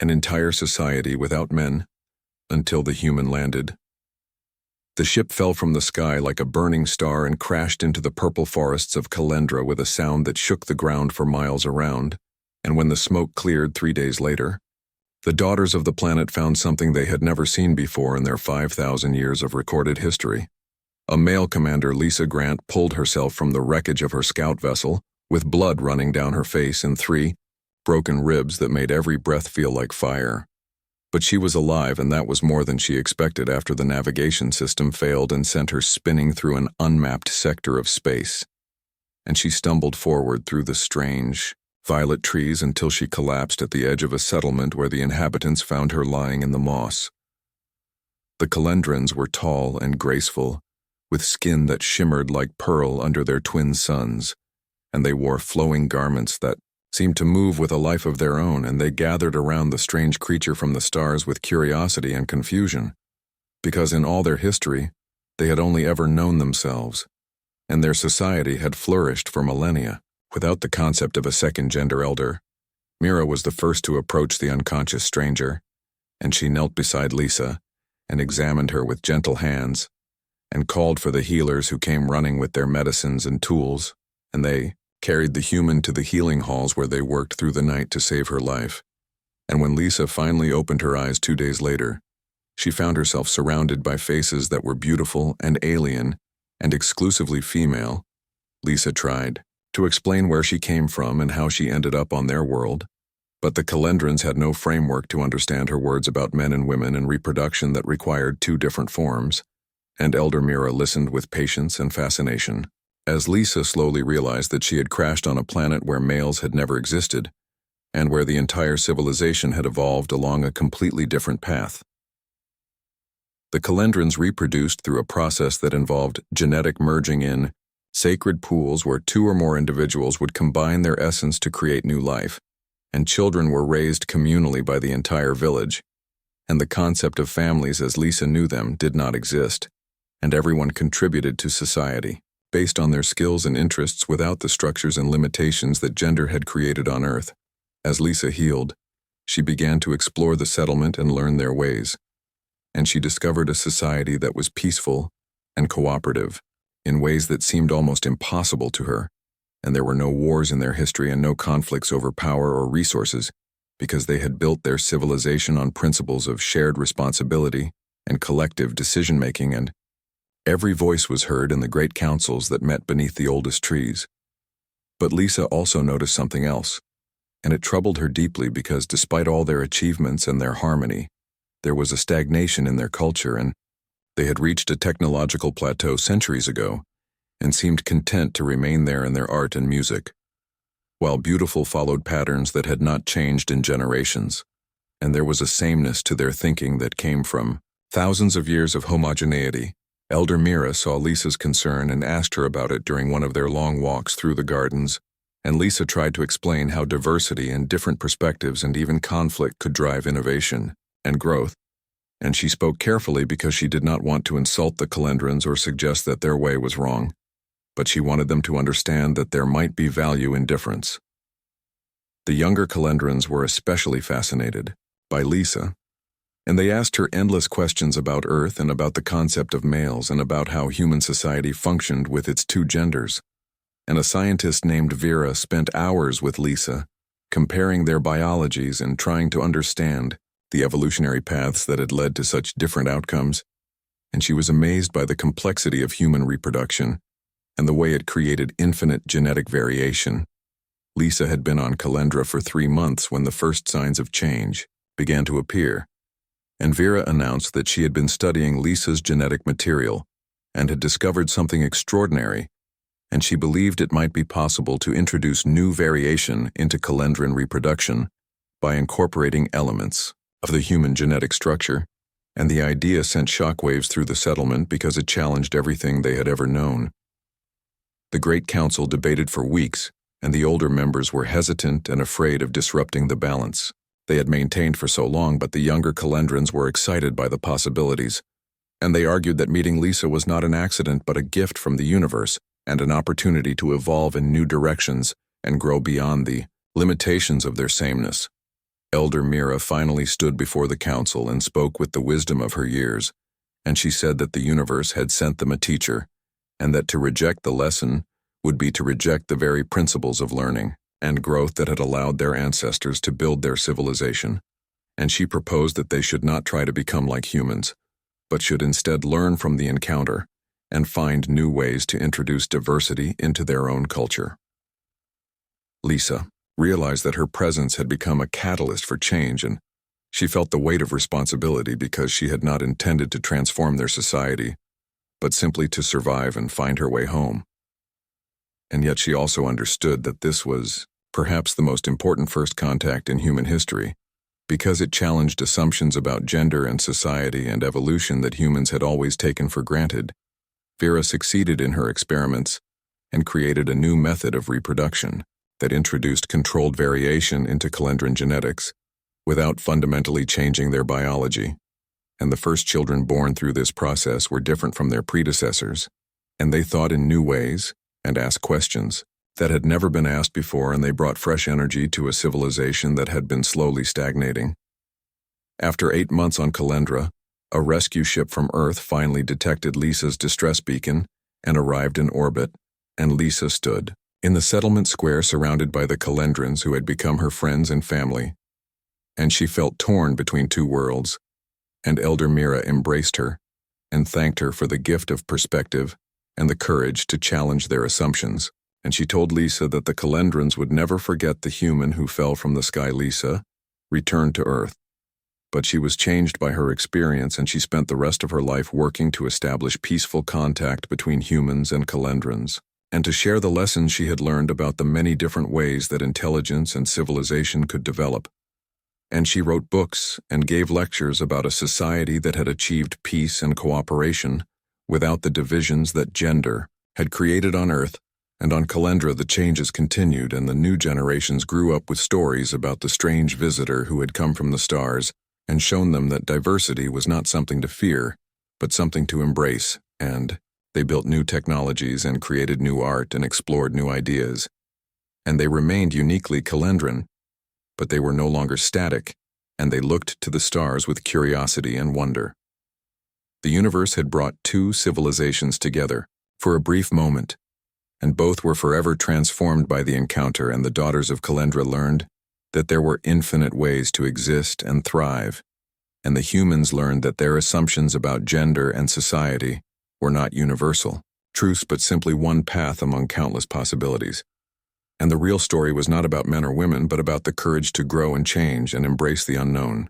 an entire society without men, until the human landed. The ship fell from the sky like a burning star and crashed into the purple forests of Calendra with a sound that shook the ground for miles around, and when the smoke cleared 3 days later, the daughters of the planet found something they had never seen before in their 5,000 years of recorded history. A male commander, Lisa Grant, pulled herself from the wreckage of her scout vessel, with blood running down her face and 3 broken ribs that made every breath feel like fire. But she was alive, and that was more than she expected after the navigation system failed and sent her spinning through an unmapped sector of space. And she stumbled forward through the strange, violet trees until she collapsed at the edge of a settlement where the inhabitants found her lying in the moss. The Calendrans were tall and graceful, with skin that shimmered like pearl under their twin suns, and they wore flowing garments that seemed to move with a life of their own, and they gathered around the strange creature from the stars with curiosity and confusion, because in all their history, they had only ever known themselves, and their society had flourished for millennia without the concept of a second gender elder. Mira was the first to approach the unconscious stranger, and she knelt beside Lisa and examined her with gentle hands and called for the healers who came running with their medicines and tools, and they carried the human to the healing halls where they worked through the night to save her life. And when Lisa finally opened her eyes 2 days later, she found herself surrounded by faces that were beautiful and alien and exclusively female. Lisa tried to explain where she came from and how she ended up on their world, but the Calendrans had no framework to understand her words about men and women and reproduction that required 2 different forms, and Elder Mira listened with patience and fascination as Lisa slowly realized that she had crashed on a planet where males had never existed, and where the entire civilization had evolved along a completely different path. The Calendrans reproduced through a process that involved genetic merging in sacred pools where 2 or more individuals would combine their essence to create new life, and children were raised communally by the entire village, and the concept of families as Lisa knew them did not exist, and everyone contributed to society based on their skills and interests without the structures and limitations that gender had created on Earth. As Lisa healed, she began to explore the settlement and learn their ways, and she discovered a society that was peaceful and cooperative in ways that seemed almost impossible to her, and there were no wars in their history and no conflicts over power or resources because they had built their civilization on principles of shared responsibility and collective decision-making, and every voice was heard in the great councils that met beneath the oldest trees. But Lisa also noticed something else, and it troubled her deeply because despite all their achievements and their harmony, there was a stagnation in their culture, and they had reached a technological plateau centuries ago and seemed content to remain there in their art and music, while beautiful followed patterns that had not changed in generations, and there was a sameness to their thinking that came from thousands of years of homogeneity. Elder Mira saw Lisa's concern and asked her about it during one of their long walks through the gardens, and Lisa tried to explain how diversity and different perspectives and even conflict could drive innovation and growth, and she spoke carefully because she did not want to insult the Calendrans or suggest that their way was wrong, but she wanted them to understand that there might be value in difference. The younger Calendrans were especially fascinated by Lisa, and they asked her endless questions about Earth and about the concept of males and about how human society functioned with its 2 genders. And a scientist named Vera spent hours with Lisa, comparing their biologies and trying to understand the evolutionary paths that had led to such different outcomes, and she was amazed by the complexity of human reproduction and the way it created infinite genetic variation. Lisa had been on Calendra for 3 months when the first signs of change began to appear, and Vera announced that she had been studying Lisa's genetic material and had discovered something extraordinary, and she believed it might be possible to introduce new variation into Calendran reproduction by incorporating elements of the human genetic structure, and the idea sent shockwaves through the settlement because it challenged everything they had ever known. The Great Council debated for weeks, and the older members were hesitant and afraid of disrupting the balance they had maintained for so long, but the younger Calendrans were excited by the possibilities, and they argued that meeting Lisa was not an accident but a gift from the universe and an opportunity to evolve in new directions and grow beyond the limitations of their sameness. Elder Mira finally stood before the council and spoke with the wisdom of her years, and she said that the universe had sent them a teacher, and that to reject the lesson would be to reject the very principles of learning and growth that had allowed their ancestors to build their civilization. And she proposed that they should not try to become like humans, but should instead learn from the encounter and find new ways to introduce diversity into their own culture. Lisa realized that her presence had become a catalyst for change, and she felt the weight of responsibility because she had not intended to transform their society, but simply to survive and find her way home. And yet she also understood that this was perhaps the most important first contact in human history, because it challenged assumptions about gender and society and evolution that humans had always taken for granted. Vera succeeded in her experiments and created a new method of reproduction that introduced controlled variation into Calendran genetics without fundamentally changing their biology. And the first children born through this process were different from their predecessors, and they thought in new ways and asked questions that had never been asked before, and they brought fresh energy to a civilization that had been slowly stagnating. After 8 months on Calendra, a rescue ship from Earth finally detected Lisa's distress beacon and arrived in orbit, and Lisa stood in the settlement square surrounded by the Calendrans who had become her friends and family. And she felt torn between two worlds, and Elder Mira embraced her and thanked her for the gift of perspective and the courage to challenge their assumptions. And she told Lisa that the Calendrans would never forget the human who fell from the sky. Lisa returned to Earth, but she was changed by her experience, and she spent the rest of her life working to establish peaceful contact between humans and Calendrans, and to share the lessons she had learned about the many different ways that intelligence and civilization could develop. And she wrote books and gave lectures about a society that had achieved peace and cooperation without the divisions that gender had created on Earth. And on Calendra the changes continued, and the new generations grew up with stories about the strange visitor who had come from the stars and shown them that diversity was not something to fear, but something to embrace. And they built new technologies and created new art and explored new ideas. And they remained uniquely Calendran, but they were no longer static, and they looked to the stars with curiosity and wonder. The universe had brought two civilizations together for a brief moment, and both were forever transformed by the encounter, and the daughters of Calendra learned that there were infinite ways to exist and thrive, and the humans learned that their assumptions about gender and society were not universal truths, but simply one path among countless possibilities. And the real story was not about men or women, but about the courage to grow and change and embrace the unknown.